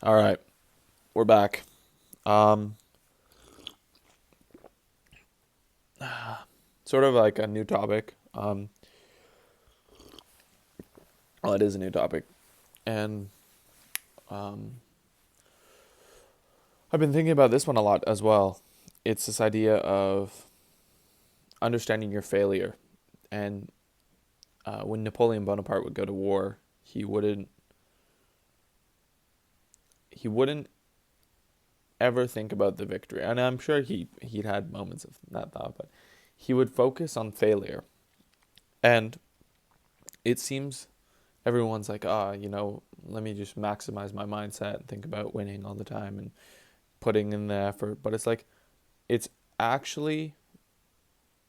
All right, we're back. Um, Sort of like a new topic. Well, it is a new topic, and um, I've been thinking about this one a lot as well. It's this idea of understanding your failure, and when Napoleon Bonaparte would go to war, he wouldn't ever think about the victory, and I'm sure he'd had moments of that thought, but he would focus on failure, and it seems everyone's like, let me just maximize my mindset and think about winning all the time and putting in the effort. But it's like, it's actually,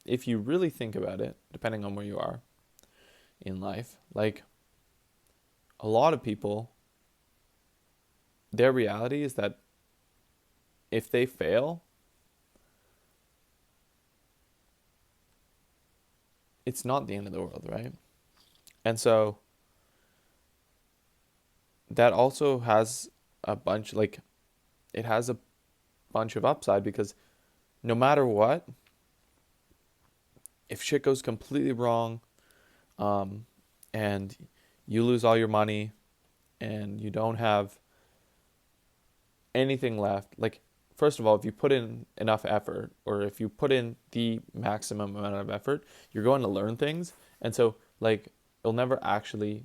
if you really think about it, depending on where you are in life, like a lot of people, their reality is that if they fail, it's not the end of the world, right? And so that also has a bunch, like, it has a bunch of upside because no matter what, if shit goes completely wrong, um, and you lose all your money and you don't have anything left, like, first of all, if you put in enough effort or if you put in the maximum amount of effort, you're going to learn things. And so, like, it'll never actually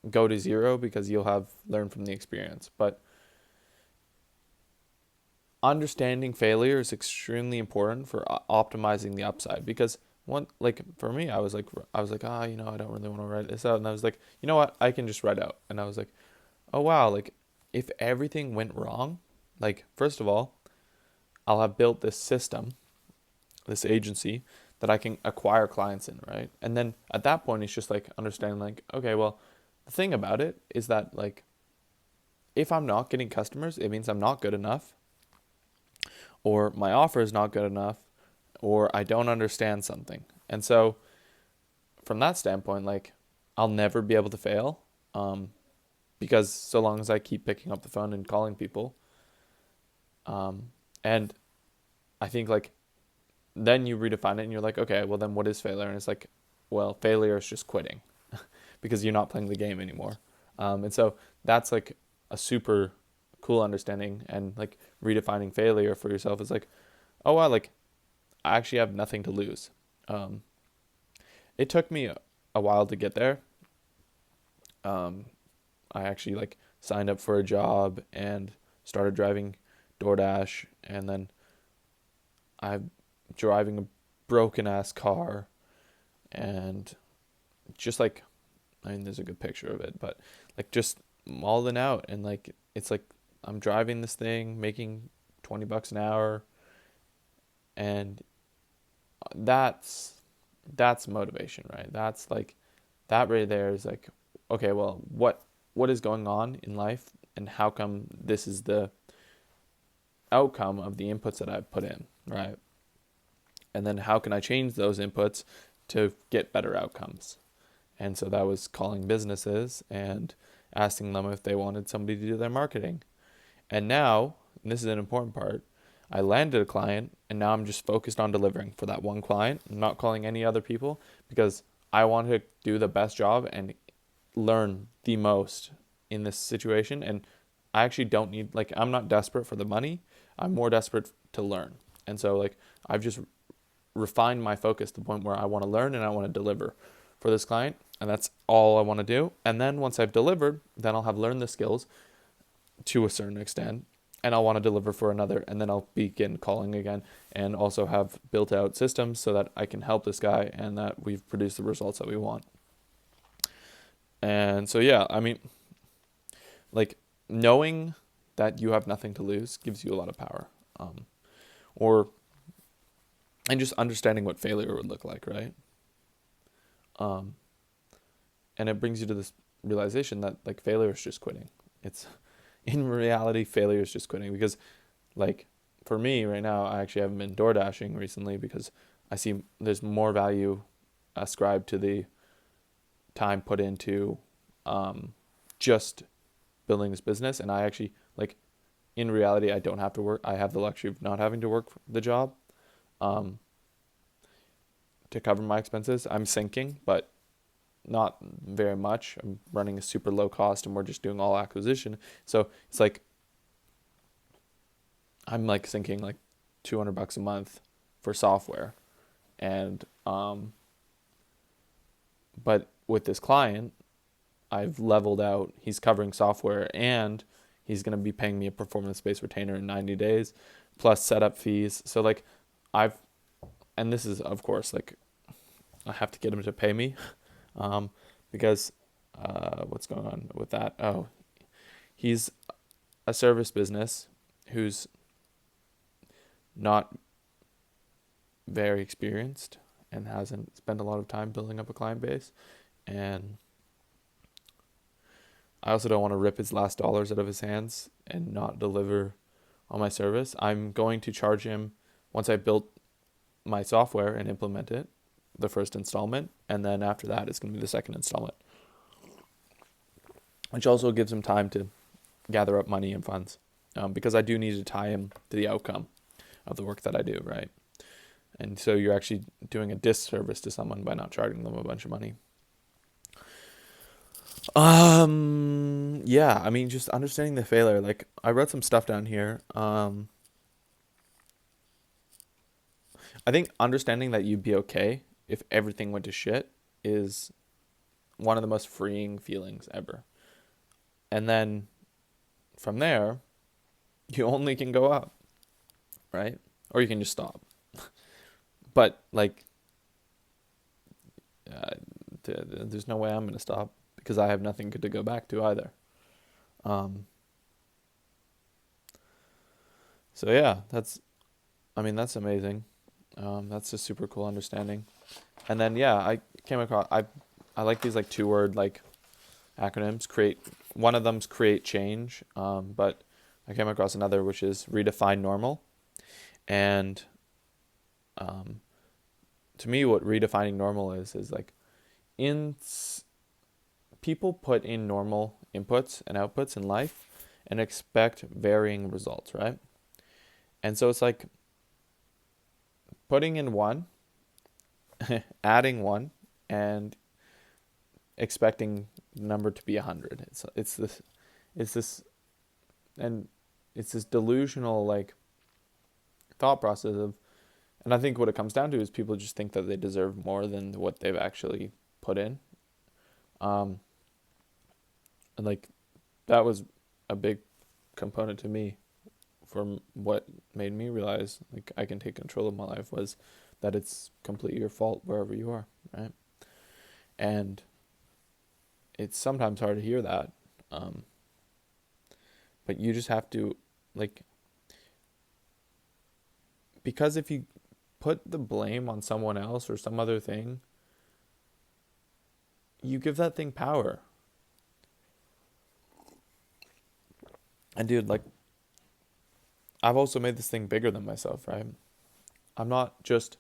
go to zero because you'll have learned from the experience. But understanding failure is extremely important for optimizing the upside because one, like for me, I was like I don't really want to write this out, and I was like, you know what, I can just write out. And I was like, oh wow, like if everything went wrong, like first of all, I'll have built this system, this agency that I can acquire clients in, right? And then at that point it's just like understanding like, okay, well, the thing about it is that like if I'm not getting customers, it means I'm not good enough, or my offer is not good enough, or I don't understand something. And so from that standpoint, like I'll never be able to fail, um, because so long as I keep picking up the phone and calling people, um, and I think like then you redefine it and you're like, okay, well then what is failure? And it's like, well, failure is just quitting because you're not playing the game anymore. And so that's like a super cool understanding, and like redefining failure for yourself is like, oh wow, like I actually have nothing to lose. Um, it took me a while to get there. Um, I actually like signed up for a job and started driving DoorDash, and then I'm driving a broken ass car, and just like, I mean, there's a good picture of it, but like just mauling out, and like it's like I'm driving this thing, making $20 an hour, and that's that's motivation, right? That's like that right there is like, okay, well, what is going on in life, and how come this is the outcome of the inputs that I've put in, right? And then how can I change those inputs to get better outcomes? And so that was calling businesses and asking them if they wanted somebody to do their marketing. And now, and this is an important part, I landed a client and now I'm just focused on delivering for that one client. I'm not calling any other people because I want to do the best job and learn the most in this situation. And I actually don't need, like, I'm not desperate for the money. I'm more desperate to learn. And so, like, I've just refined my focus to the point where I want to learn and I want to deliver for this client. And that's all I want to do. And then once I've delivered, then I'll have learned the skills to a certain extent, and I'll want to deliver for another, and then I'll begin calling again and also have built out systems so that I can help this guy and that we've produced the results that we want. And so yeah, I mean, like knowing that you have nothing to lose gives you a lot of power. Or and just understanding what failure would look like, right? Um, and it brings you to this realization that like failure is just quitting. It's in reality, failure is just quitting because like for me right now, I actually haven't been door dashing recently because I see there's more value ascribed to the time put into, um, just building this business, and I actually like in reality I don't have to work. I have the luxury of not having to work the job um, to cover my expenses. I'm sinking, but not very much. I'm running a super low cost, and we're just doing all acquisition. So it's like I'm like sinking like $200 a month for software, and but with this client, I've leveled out. He's covering software, and he's gonna be paying me a performance-based retainer in 90 days, plus setup fees. So like, I've and this is of course like I have to get him to pay me, um, because what's going on with that? Oh, he's a service business who's not very experienced and hasn't spent a lot of time building up a client base. And I also don't want to rip his last dollars out of his hands and not deliver on my service. I'm going to charge him once I built my software and implement it, the first installment, and then after that it's going to be the second installment, which also gives him time to gather up money and funds, because I do need to tie him to the outcome of the work that I do, right? And so you're actually doing a disservice to someone by not charging them a bunch of money. Yeah, I mean, just understanding the failure. Like, I wrote some stuff down here. I think understanding that you'd be okay if everything went to shit is one of the most freeing feelings ever. And then from there, you only can go up, right? Or you can just stop. But like, uh, there's no way I'm gonna stop because I have nothing good to go back to either. Um, so yeah, I mean, that's amazing. That's a super cool understanding. And then yeah, I came across I like these like 2 word like acronyms. Create One of them's create change. But I came across another which is redefine normal. And um, to me, what redefining normal is like in people put in normal inputs and outputs in life and expect varying results, right? And so it's like putting in one, adding one, and expecting the number to be 100. It's this and it's this delusional like thought process of, and I think what it comes down to is people just think that they deserve more than what they've actually put in. Um, and like that was a big component to me from what made me realize like I can take control of my life was that it's completely your fault wherever you are, right? And it's sometimes hard to hear that, um, but you just have to like, because if you put the blame on someone else or some other thing, you give that thing power. And dude, like I've also made this thing bigger than myself, right? I'm not just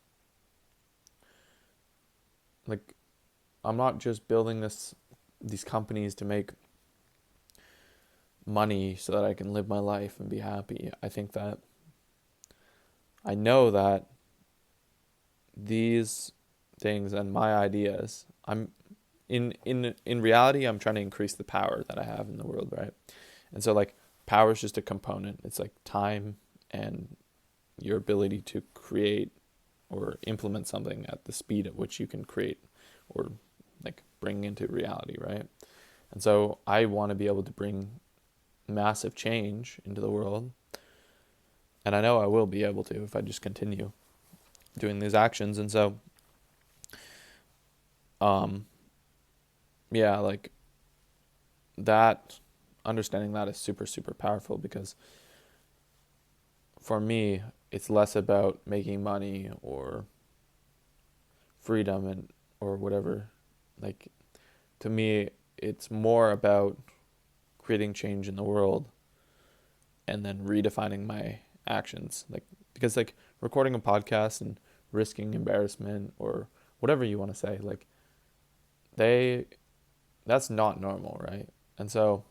like I'm not just building these companies to make money so that I can live my life and be happy. I think that I know that these things and my ideas, I'm in reality I'm trying to increase the power that I have in the world, right? And so like power is just a component. It's like time and your ability to create or implement something at the speed at which you can create or like bring into reality, right? And so I want to be able to bring massive change into the world. And I know I will be able to if I just continue doing these actions. And so, um, yeah, like that, understanding that is super, super powerful because for me, it's less about making money or freedom and or whatever. Like to me, it's more about creating change in the world and then redefining my actions. Like because like recording a podcast and risking embarrassment or whatever you want to say, like they that's not normal, right? And so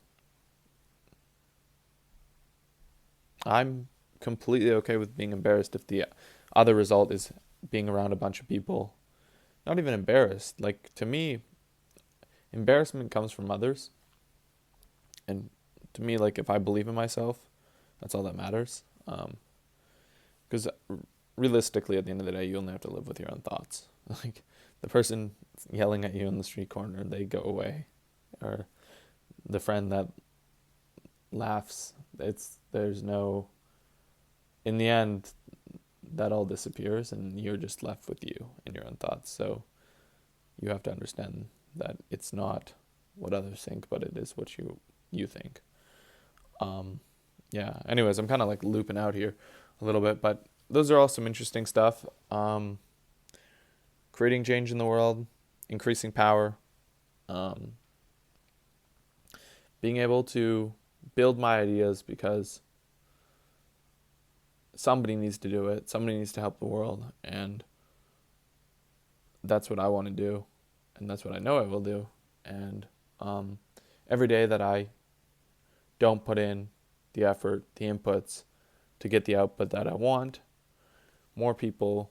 I'm completely okay with being embarrassed if the other result is being around a bunch of people. Not even embarrassed. Like, to me, embarrassment comes from others. And to me, like, if I believe in myself, that's all that matters. Because realistically, at the end of the day, you only have to live with your own thoughts. Like, the person yelling at you in the street corner, they go away. Or the friend that laughs, there's no, in the end, that all disappears and you're just left with you and your own thoughts. So you have to understand that it's not what others think, but it is what you think. Um, yeah. Anyways, I'm kind of like looping out here a little bit, but those are all some interesting stuff. Creating change in the world, increasing power, um, being able to build my ideas because somebody needs to do it. Somebody needs to help the world, and that's what I want to do, and that's what I know I will do. And um, every day that I don't put in the effort, the inputs to get the output that I want, more people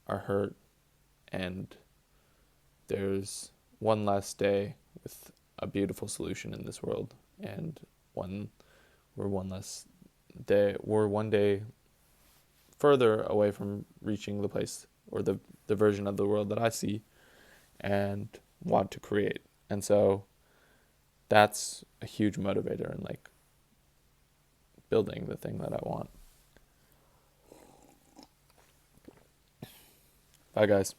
are hurt, and there's one less day with a beautiful solution in this world, and one one less we're one day further away from reaching the place or the version of the world that I see and want to create. And so that's a huge motivator in like building the thing that I want. Bye guys.